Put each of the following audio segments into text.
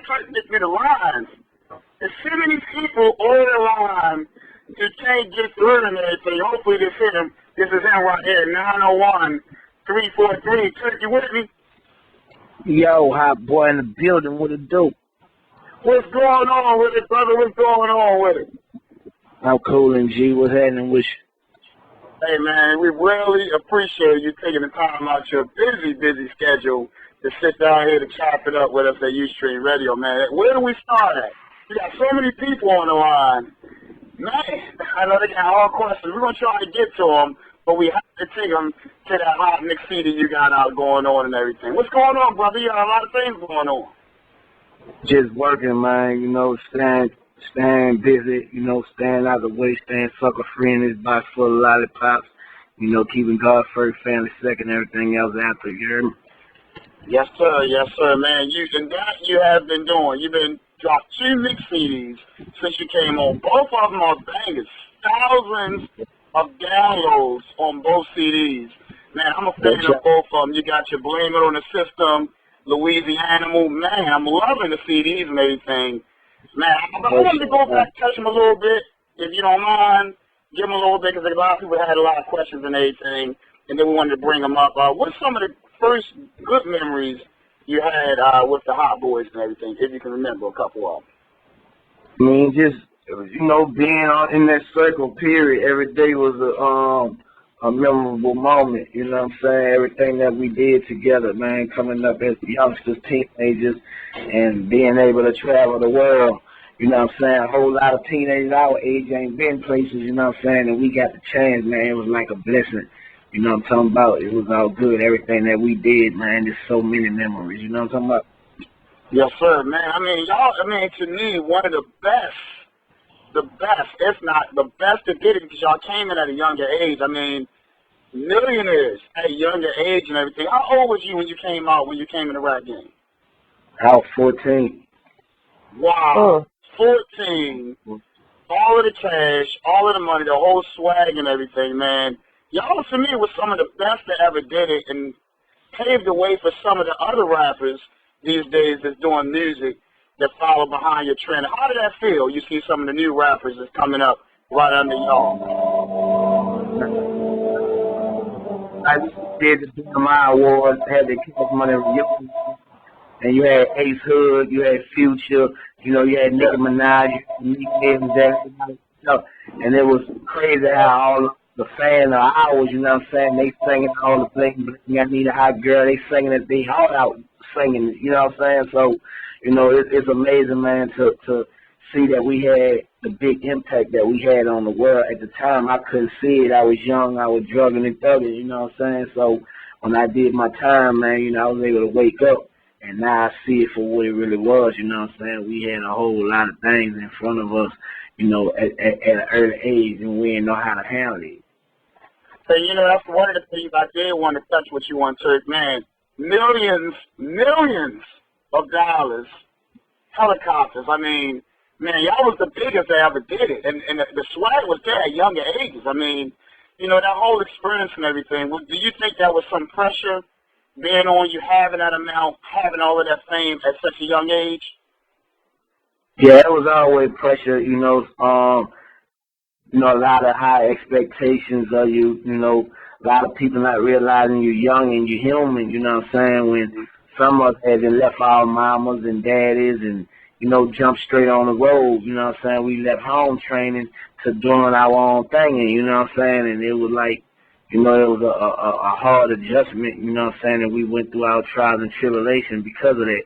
Turk get me the lines. There's so many people on the line you can't get through and everything. Hopefully this hit him. This is him right here, 901-343. Turk, you with me? Yo, hot boy in the building, what it do? What's going on with it, brother? What's going on with it? I'm cool and G, what's happening with you? Hey, man, we really appreciate you taking the time out your busy schedule to sit down here to chop it up with us at YouStreamRadio, man. Where do we start at? We got so many people on the line. Man, I know they got all questions. We're going to try to get to them, but we have to take them to that hot mix CD you got out going on and everything. What's going on, brother? You got a lot of things going on. Just working, man, staying busy, staying out of the way, staying sucker free in this box full of lollipops, keeping God first, family second, everything else after, you heard me? Yes, sir, man. You have been doing. You've been dropped 2 mix CDs since you came on. Both of them are bangers. Thousands of downloads on both CDs. Man, I'm a fan of both of them. You got your Blame It on the System, Louisiana Living. Man, I'm loving the CDs and everything. Man, I wanted to go back, touch them a little bit, if you don't mind. Give them a little bit, because a lot of people had a lot of questions and everything, and then we wanted to bring them up. What's some of the first good memories you had with the Hot Boys and everything, if you can remember a couple of them? I mean, just, being in that circle, period, every day was a memorable moment, you know what I'm saying? Everything that we did together, man, coming up as youngsters, teenagers, and being able to travel the world, you know what I'm saying? A whole lot of teenagers our age ain't been places, you know what I'm saying? And we got the chance, man. It was like a blessing. You know what I'm talking about? It was all good. Everything that we did, man, there's so many memories. You know what I'm talking about? Yes, sir, man. I mean, to me, one of the best, if not the best that did it, because y'all came in at a younger age. I mean, millionaires at a younger age and everything. How old was you when you came in the rap game? I was 14. Wow. 14. All of the cash, all of the money, the whole swag and everything, man. Y'all, to me, was some of the best that ever did it and paved the way for some of the other rappers these days that's doing music that follow behind your trend. How did that feel? You see some of the new rappers that's coming up right under y'all. I did the BMI Awards, had the Cash Money Review, and you had Ace Hood, you had Future, you had Nicki Minaj, and it was crazy how all the fans of ours, you know what I'm saying, they singing all the bling, I need a hot girl, they singing it, they all out singing, you know what I'm saying? So, it's amazing, man, to see that we had the big impact that we had on the world. At the time, I couldn't see it. I was young, I was drugging and thugging, you know what I'm saying? So when I did my time, man, I was able to wake up, and now I see it for what it really was, you know what I'm saying? We had a whole lot of things in front of us, at an early age, and we didn't know how to handle it. So, that's one of the things I did want to touch with you on, Turk, man. Millions of dollars, helicopters. I mean, man, y'all was the biggest that ever did it. And the swag was there at younger ages. I mean, that whole experience and everything. Do you think that was some pressure being on you, having that amount, having all of that fame at such a young age? Yeah, it was always pressure, a lot of high expectations of you, a lot of people not realizing you're young and you're human, you know what I'm saying? When some of us had left our mamas and daddies and, jumped straight on the road, you know what I'm saying? We left home training to doing our own thing, and you know what I'm saying? And it was like, it was a hard adjustment, you know what I'm saying? And we went through our trials and tribulations because of that.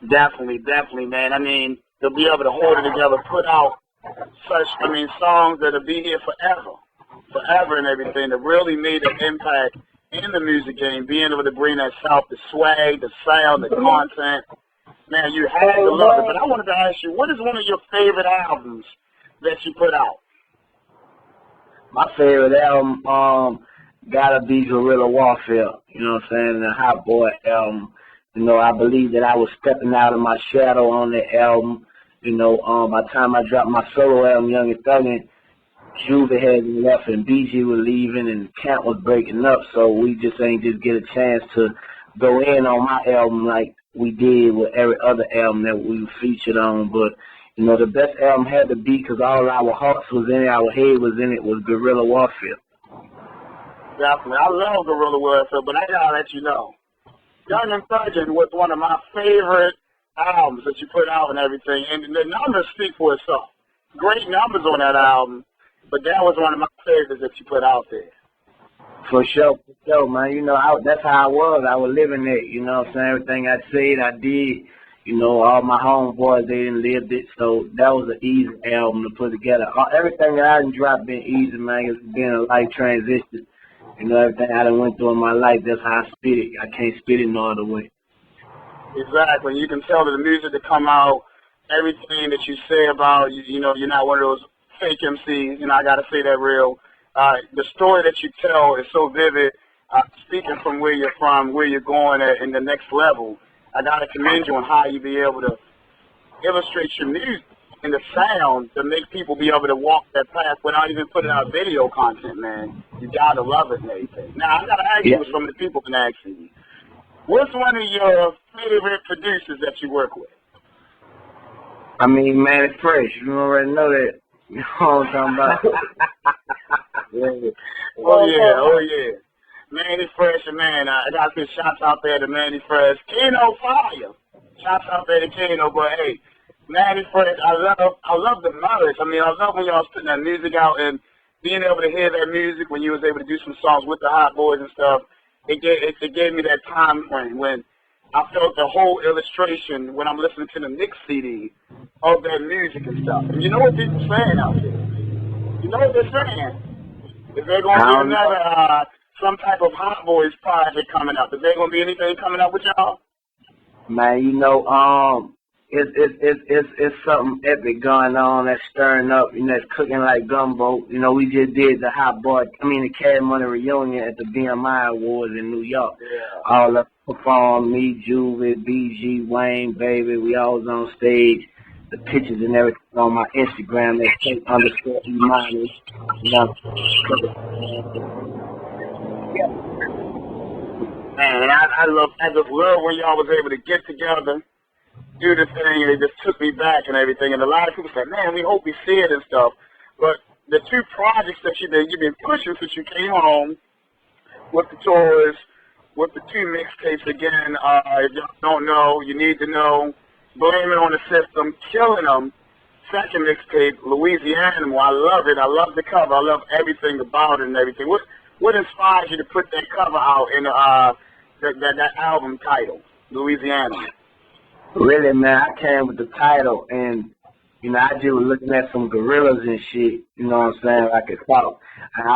Definitely, man. I mean, to be able to hold it together, put out songs that'll be here forever and everything, that really made an impact in the music game, being able to bring that South, the swag, the sound, the content. Man, you had to love it. But I wanted to ask you, what is one of your favorite albums that you put out? My favorite album gotta be Guerrilla Warfare, you know what I'm saying, the Hot Boy album. I believe that I was stepping out of my shadow on that album. By the time I dropped my solo album, Young and Thuggin', Juve had left and BG was leaving and Camp was breaking up, so we just ain't get a chance to go in on my album like we did with every other album that we featured on. But, you know, the best album had to be, because all our hearts was in it, our head was in it, was Guerrilla Warfare. Definitely. I love Guerrilla Warfare, but I gotta let you know, Young and Thuggin' was one of my favorite albums that you put out and everything, and the numbers speak for itself. Great numbers on that album, but that was one of my favorites that you put out there. For sure, man. You know, that's how I was. I was living it, you know what I'm saying? Everything I said, I did. You know, all my homeboys, they didn't live it, so that was an easy album to put together. Everything that I done dropped been easy, man. It's been a life transition. You know, everything I done went through in my life, that's how I spit it. I can't spit it no other way. Exactly. You can tell that the music that come out, everything that you say about, you know, you're not one of those fake MCs. You know, I got to say that real. The story that you tell is so vivid, speaking from where you're from, where you're going at in the next level. I got to commend you on how you be able to illustrate your music and the sound to make people be able to walk that path without even putting out video content, man. You got to love it and everything. Now, I got to ask you what some of the people been asking you. What's one of your favorite producers that you work with? I mean, man, it's fresh. You already know that. You know what I'm talking about? Oh, yeah. Manny Fresh, man. I got to say shouts out there to Manny Fresh. Kano Fire. Shouts out there to Kano, but hey, Manny Fresh, I love the knowledge. I mean, I love when y'all was putting that music out and being able to hear that music when you was able to do some songs with the Hot Boys and stuff. It gave me that time frame when I felt the whole illustration when I'm listening to the mix CD of that music and stuff. And you know what people saying out there? You know what they're saying? Is there going to be another some type of Hot Boys project coming up? Is there going to be anything coming up with y'all? Man, you know, it's something epic going on that's stirring up, you know, it's cooking like gumbo. You know, we just did the the Cash Money reunion at the BMI Awards in New York. Yeah. All of performed, me, Juvie, BG, Wayne, baby, we all was on stage. The pictures and everything on my Instagram, that's _E-. You know. Man, I just love when y'all was able to get together, do the thing, and it just took me back and everything. And a lot of people said, man, we hope we see it and stuff. But the two projects that you've been pushing since you came home, with the tours, with the two mixtapes again, if y'all don't know, you need to know. Blame It on the System, Killing Them. Second mixtape, Louisiana. I love it. I love the cover. I love everything about it and everything. What inspired you to put that cover out in that album title, Louisiana? Really, man, I came with the title, and you know, I just was looking at some gorillas and shit. You know what I'm saying? Like a thought, and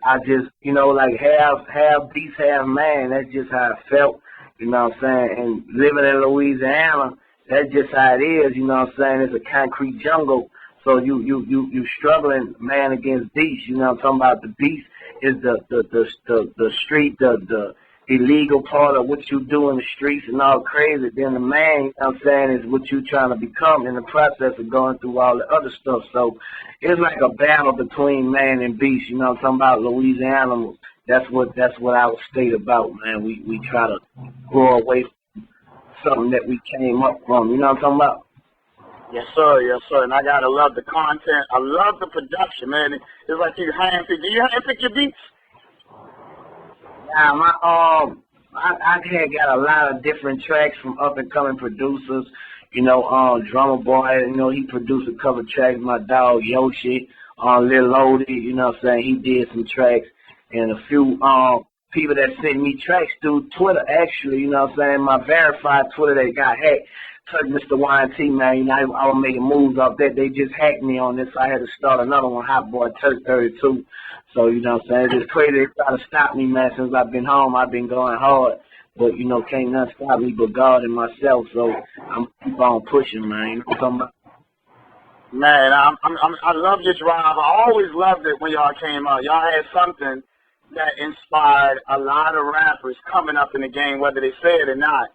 I just, you know, like half beast, half man. That's just how I felt. You know what I'm saying? And living in Louisiana, that's just how it is. You know what I'm saying? It's a concrete jungle. So you struggling man against beast. You know what I'm talking about? The beast is the street, the illegal part of what you do in the streets and all crazy. Then the man, you know what I'm saying, is what you trying to become in the process of going through all the other stuff. So it's like a battle between man and beast. You know what I'm talking about? Louisiana, that's what our state about, man. We try to grow away from something that we came up from. You know what I'm talking about? Yes, sir. Yes, sir. And I gotta love the content. I love the production, man. It's like you handpick. Do you handpick your beats? Yeah, I had got a lot of different tracks from up and coming producers. You know, Drummer Boy, you know, he produced a couple tracks. My dog Yoshi, Lil Lodi, you know what I'm saying, he did some tracks, and a few people that sent me tracks through Twitter, actually, you know what I'm saying, my verified Twitter that got hacked. Turk, Mr. YNT, man, you know, I was making moves off that. They just hacked me on this, so I had to start another one, Hot Boy Turk 32. So, you know what I'm saying, it's crazy. They try to stop me, man. Since I've been home, I've been going hard. But, you know, can't nothing stop me but God and myself. So I'm keep on pushing, man. You know what I'm talking about? Man, I love your drive. I always loved it when y'all came out. Y'all had something that inspired a lot of rappers coming up in the game, whether they say it or not.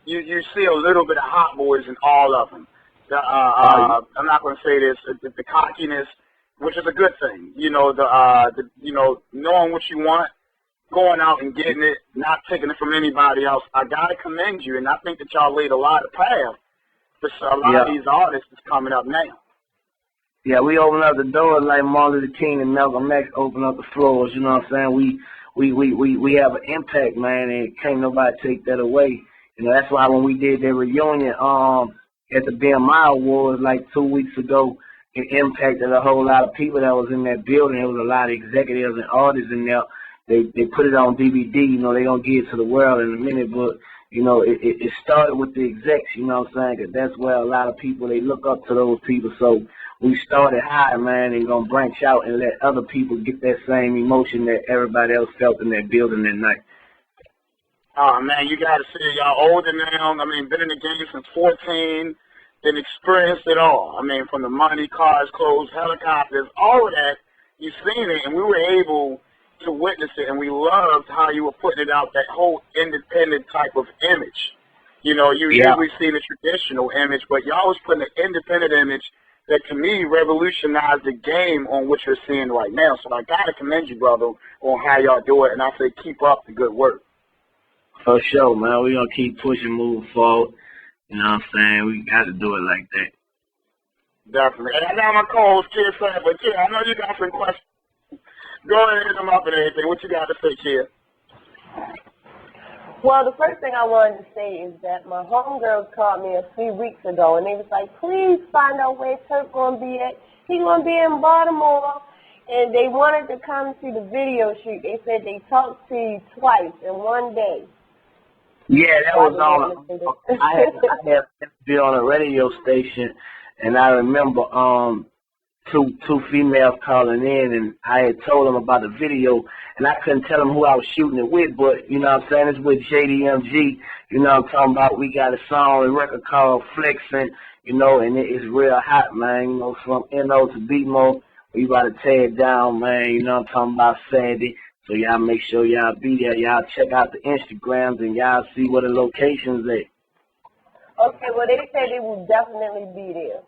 You see a little bit of Hot Boys in all of them. I'm not going to say this, the cockiness, which is a good thing. You know, you know, knowing what you want going out and getting it, not taking it from anybody else. I gotta commend you, and I think that y'all laid a lot of path for a lot of these artists that's coming up now. Yeah, we open up the doors like Martin Luther King and Malcolm X open up the floors. You know what I'm saying? We have an impact, man, and can't nobody take that away. You know, that's why when we did the reunion at the BMI Awards like 2 weeks ago, it impacted a whole lot of people that was in that building. There was a lot of executives and artists in there. They put it on DVD. You know, they gonna give it to the world in a minute, but you know, it started with the execs. You know what I'm saying? 'Cause that's where a lot of people, they look up to those people. So we started high, man, and gonna branch out and let other people get that same emotion that everybody else felt in that building that night. Oh man, you gotta see, y'all older now. I mean, been in the game since 14, been experienced it all. I mean, from the money, cars, clothes, helicopters, all of that. You've seen it, and we were able to witness it, and we loved how you were putting it out, that whole independent type of image. You know, you usually see the traditional image, but y'all was putting an independent image that, to me, revolutionized the game on what you're seeing right now. So I gotta commend you, brother, on how y'all do it, and I say keep up the good work. For sure, man. We're gonna keep pushing, moving forward. You know what I'm saying? We got to do it like that. Definitely. And I got my co-host, Kid, saying, but Kid, I know you got some questions. Go ahead and hit them up and everything. What you got to say, Kid? Well, the first thing I wanted to say is that my homegirls called me a few weeks ago, and they was like, please find out where Turk going to be at. He going to be in Baltimore. And they wanted to come to the video shoot. They said they talked to you twice in one day. Yeah, that was on. I had to be on a radio station, and I remember two females calling in, and I had told them about the video, and I couldn't tell them who I was shooting it with, but you know what I'm saying, it's with JDMG. You know what I'm talking about? We got a song and record called Flexing, you know, and it is real hot, man. You know, from NO to BMO, we about to tear it down, man. You know what I'm talking about, Sandy. So y'all make sure y'all be there. Y'all check out the Instagrams and y'all see what the locations at. Okay, well they said they will definitely be there.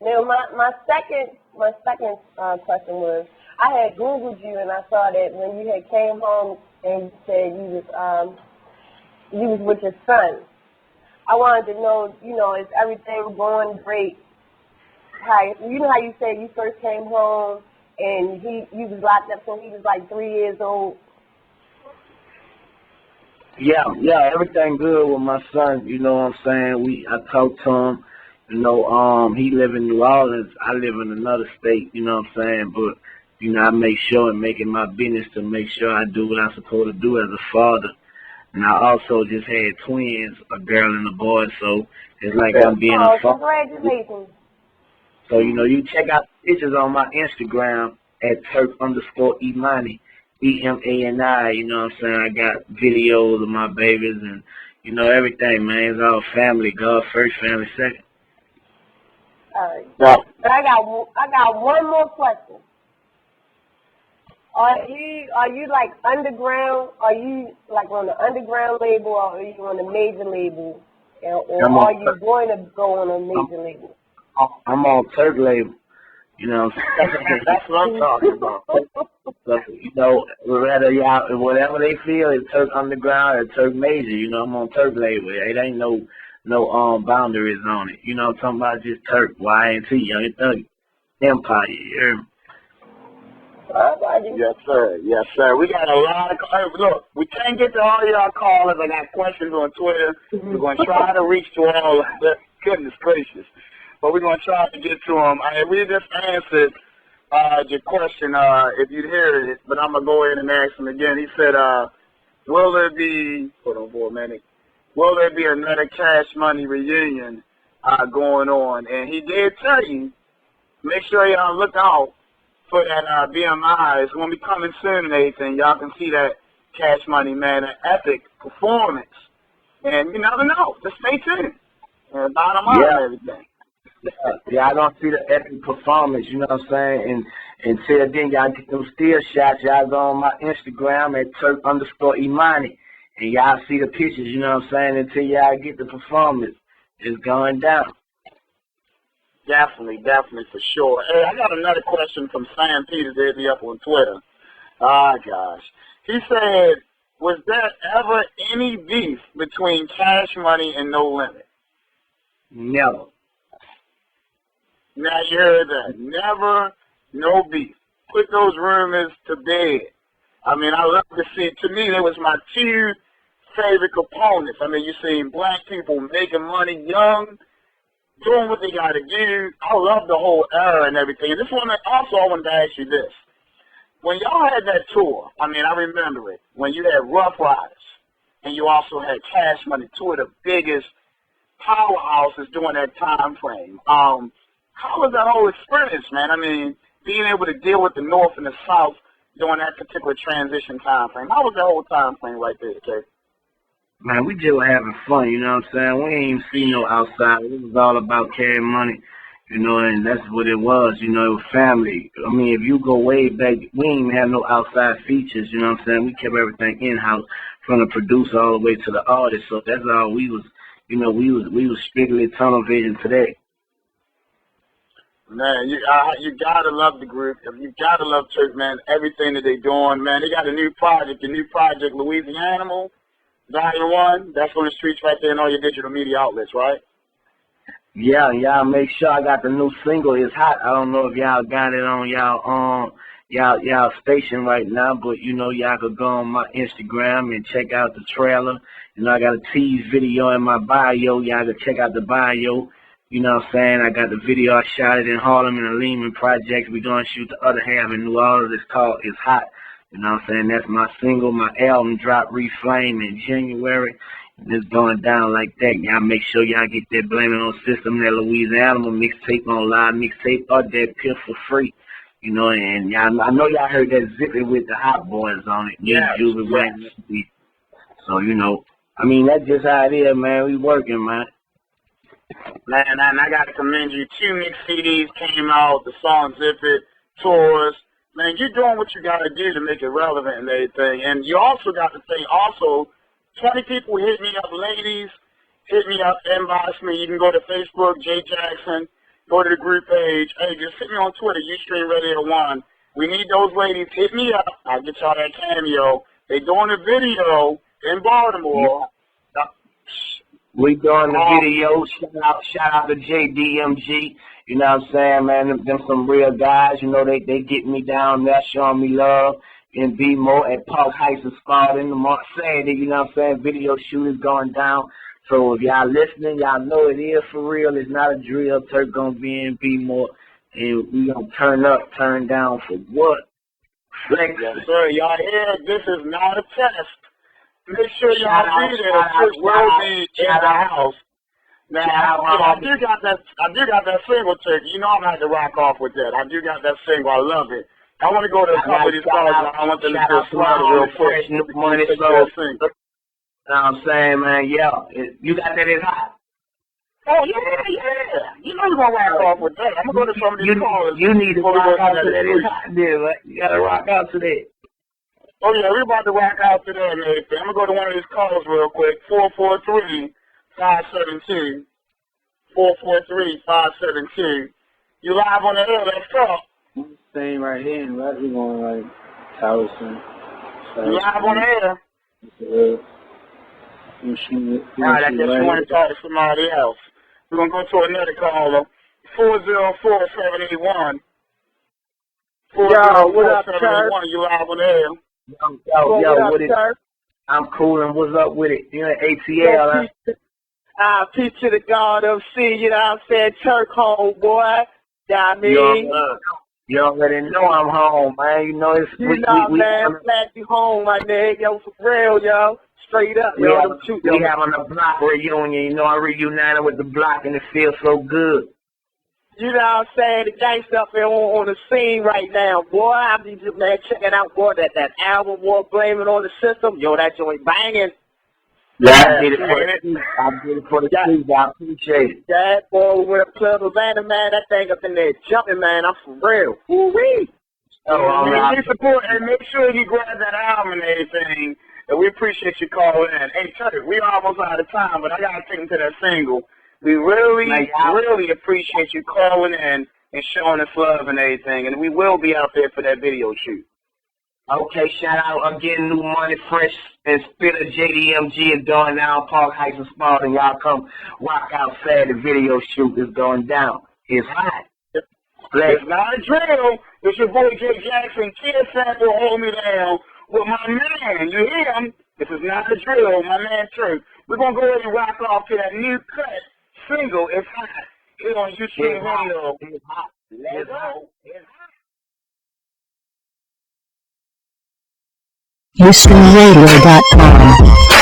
Now my second question was, I had Googled you and I saw that when you had came home and you said you was with your son. I wanted to know, you know, is everything going great? You know how you said you first came home and you was locked up when he was like 3 years old? Yeah, everything good with my son, you know what I'm saying? I talked to him, you know, he live in New Orleans, I live in another state, you know what I'm saying? But, you know, I make sure and make it my business to make sure I do what I'm supposed to do as a father. And I also just had twins, a girl and a boy, so it's like I'm being a father. Congratulations. So, you know, you check out pictures on my Instagram at Turk_Imani, EMANI, you know what I'm saying? I got videos of my babies and, you know, everything, man. It's all family. God first, family second. All right. Yeah. But I got one more question. Are you like underground? Are you like on the underground label, or are you on the major label? Or are you going to go on a major label? I'm on Turk label, you know. That's what I'm talking about. So, you know, whether y'all, whatever they feel, it's Turk Underground or Turk Major, you know, I'm on Turk label. It ain't no boundaries on it. You know, I'm talking about just Turk, YNT, Young Thug, Empire, you hear me? Yes, sir. Yes, sir. We got a lot of look, we can't get to all y'all callers. I got questions on Twitter. We're going to try to reach to all of them. Goodness gracious. But we're going to try to get to them. We just answered your question, if you'd heard it, but I'm going to go ahead and ask him again. He said, will there be, hold on for a minute, will there be another Cash Money reunion going on? And he did tell you, make sure y'all look out for that BMI. It's going to be coming soon and everything. Y'all can see that Cash Money, man, an epic performance. And you never know. Just stay tuned. And bottom line and everything. Yeah, I don't see the epic performance, you know what I'm saying? And until then, y'all get them still shots. Y'all go on my Instagram at Turk_Imani. And y'all see the pictures, you know what I'm saying? Until y'all get the performance. It's going down. Definitely, for sure. Hey, I got another question from Sam Peters. They hit me up on Twitter. Ah, gosh. He said, was there ever any beef between Cash Money and No Limit? Never. Now you heard that. Never, no beef. Put those rumors to bed. I mean, I love to see, to me, they was my two favorite components. I mean, you seen black people making money young, doing what they got to do. I love the whole era and everything. And this one, also, I wanted to ask you this. When y'all had that tour, I mean, I remember it, when you had Rough Riders and you also had Cash Money, two of the biggest powerhouses during that time frame. How was that whole experience, man? I mean, being able to deal with the North and the South during that particular transition time frame. How was that whole time frame right there, okay? Man, we just were having fun, you know what I'm saying? We ain't even see no outside. It was all about carrying money, you know, and that's what it was, you know, it was family. I mean, if you go way back, we ain't even have no outside features, you know what I'm saying? We kept everything in-house from the producer all the way to the artist, so that's all we was, you know, we was strictly tunnel vision today. Man, you gotta love the group. You gotta love Turk, man. Everything that they doing, man. They got a new project, Louisiana Living, Volume 1. That's on the streets right there in all your digital media outlets, right? Yeah, y'all make sure I got the new single. It's hot. I don't know if y'all got it on y'all station right now, but you know y'all could go on my Instagram and check out the trailer. You know I got a tease video in my bio. Y'all can check out the bio. You know what I'm saying? I got the video. I shot it in Harlem in the Lehman Project. We're going to shoot the other half in New Orleans. It's called It's Hot. You know what I'm saying? That's my single. My album dropped Reflame in January. And it's going down like that. Y'all make sure y'all get that Blaming On System, that Louisiana mixtape on live mixtape, or that Pill for free. You know, and y'all, I know y'all heard that Zippy with the Hot Boys on it. Yeah. So, you know, I mean, that's just how it is, man. We working, man. Man, and I got to commend you. 2 mix CDs came out, the song Zip It, tours. Man, you're doing what you got to do to make it relevant and everything. And you also got to think, also, 20 people hit me up, ladies, hit me up, inbox me. You can go to Facebook, Jay Jackson, go to the group page. Hey, just hit me on Twitter, YouStreamRadio 1. We need those ladies. Hit me up. I'll get y'all that cameo. They doing a video in Baltimore. We doing the video. Shout out to JDMG. You know what I'm saying, man? Them some real guys. You know, they get me down there, showing me love. And be more at Park Heights and Spalding. Saturday, you know what I'm saying? Video shoot is going down. So if y'all listening, y'all know it is for real. It's not a drill. Turk gonna be in Be More. And we gonna turn up, turn down for what? Yes, sir. Y'all hear? This is not a test. Make sure y'all be there. Turk will be in the house. Now, I do got that single, Turk. You know I'm gonna have to rock off with that. I do got that single. I love it. I want to go to a couple of these calls. I want them to do a slide real quick. New money, so. You know what I'm saying, man? Yeah. You got that It's Hot? Oh, yeah. You know you're going to rock off with that. I'm going to go to some of these callers. You need to rock out to that It's Hot deal, right? You got to rock out to that. Oh, yeah, we're about to rock out to that and everything. I'm going to go to one of these calls real quick. 443-572. 443-572. You live on the air. Let's talk. Staying right here, right? We're going like Towson. You live on the air. All right, I guess you want to talk to somebody else. We're going to go to another caller. 404-781. 404-781. You live on the air. Yo, what is it? I'm cool, and what's up with it? You know, ATL, peace to the God of C, you know what I'm saying? Turk home, boy. You know what I mean? You already know I'm home, man. You know it's man, I'm glad you home, my nigga. Yo, for real, yo. Straight up, we having a block reunion. You know, I reunited with the block, and it feels so good. You know what I'm saying? The gangsta up here on the scene right now, boy. I'm just, man, checking out, boy, that album, boy, Blaming On The System. Yo, that joint banging. Yeah, I did it for the streets. I appreciate it. That boy, we went up Club Atlanta, man. That thing up in there jumping, man. I'm for real. Woo-wee. Support, and make sure you grab that album and everything. And we appreciate you calling in. Hey, Turk, we almost out of time, but I got to take him to that single. We really appreciate you calling in and showing us love and everything. And we will be out there for that video shoot. Okay, shout out again, New Money Fresh and Spitter JDMG and doing now Park Heights and Spalding. Y'all come walk outside. The video shoot is going down. It's hot. It's not a drill. It's your boy Jay Jackson. Kid Sample hold me down with my man. You hear him? This is not a drill. My man Turk. We're gonna go ahead and rock off to that new cut single. It's hot. Here on YouStreamRadio. It's hot. Let's go. It's hot. YouStreamRadio.com.